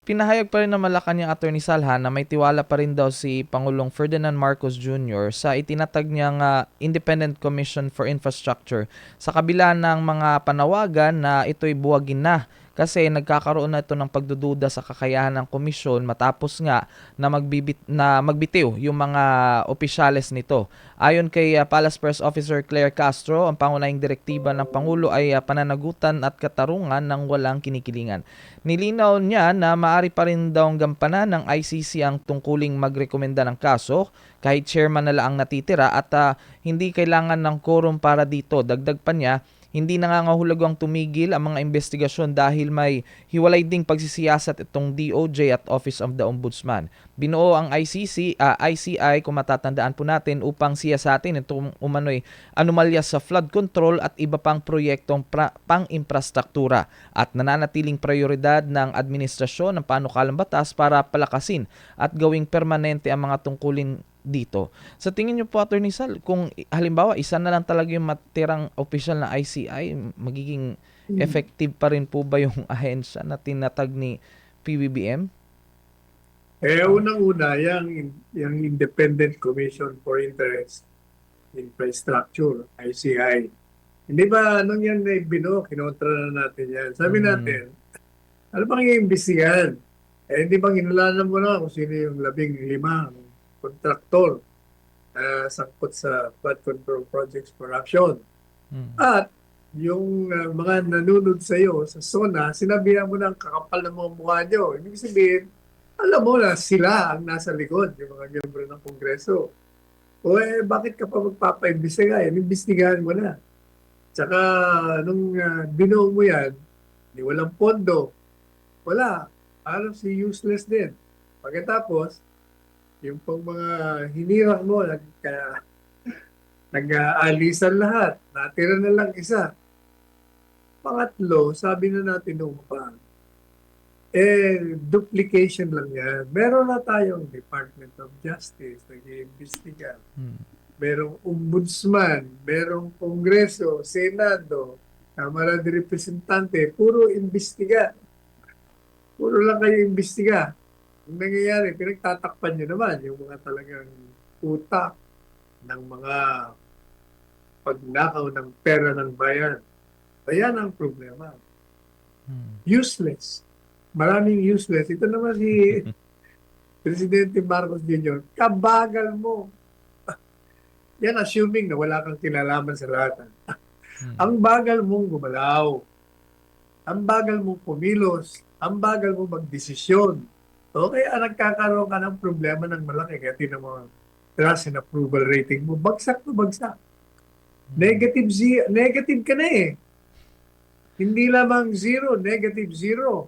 Pinahayag pa rin ng Malacanang Attorney Salha na may tiwala pa rin daw si Pangulong Ferdinand Marcos Jr. sa itinatag niyang Independent Commission for Infrastructure sa kabila ng mga panawagan na ito'y buwagin na kasi nagkakaroon na ito ng pagdududa sa kakayahan ng komisyon matapos nga na magbitiw yung mga opisyales nito. Ayon kay Palace Press Officer Claire Castro, ang pangunahing direktiba ng Pangulo ay pananagutan at katarungan ng walang kinikilingan. Nilinaw niya na maaari pa rin daw gampanan ng ICC ang tungkuling magrekomenda ng kaso kahit chairman na lang ang natitira at hindi kailangan ng quorum para dito. Dagdag pa niya, hindi nangangahulugang tumigil ang mga investigasyon dahil may hiwalay ding pagsisiyasat itong DOJ at Office of the Ombudsman. Binuo ang ICI kung matatandaan po natin upang siyasatin itong umano'y anomalya sa flood control at iba pang proyektong pang-infrastruktura at nananatiling prioridad ng administrasyon ng panukalang batas para palakasin at gawing permanente ang mga tungkulin dito. Sa tingin niyo po, Attorney Sal, kung halimbawa isa na lang talaga yung matirang official na ICI, magiging effective pa rin po ba yung ahensya na tinatag ni PBBM? Unang-una, yung Independent Commission for Infrastructure, ICI. Hindi ba, anong yan na kinontra na natin yan. Sabi natin, ano bang iimbestigahan? Hindi bang inalanan mo na kung sino yung 15 kontraktor sangkot sa flood control projects corruption. At yung mga nanunod sa iyo sa SONA, sinabihan mo ng kakapal ng mga mukha nyo. Ibig sabihin, alam mo na sila ang nasa likod, yung mga miyembro ng Kongreso. Bakit ka pa magpapaimbestiga? Imbestigahan mo na. Tsaka, nung binuo mo yan, di walang pondo, wala. Alam si useless din. Pagkatapos, yung pang mga hinirang mo, nag-aalisan lahat. Natira na lang isa. Pangatlo, sabi na natin nung duplication lang yan. Meron na tayong Department of Justice, nag-iimbestiga. Merong ombudsman, merong Kongreso, Senado, Kamara de Representante, puro imbestiga. Puro lang kayo imbestiga. Ang nangyayari, pinagtatakpan nyo naman yung mga talagang utak ng mga pagnakaw ng pera ng bayan. Ayan ang problema. Useless. Maraming useless. Ito naman si Presidente Marcos Jr., kabagal mo. Yan assuming na wala kang kinalaman sa lahat. Ang bagal mong gumalaw. Ang bagal mong pumilos. Ang bagal mong magdesisyon. Okay, nagkakaroon ka ng problema ng malaki. Kaya tinan mo, trust and approval rating mo, bagsak to bagsak. Negative ka na eh. Hindi lamang zero, negative zero.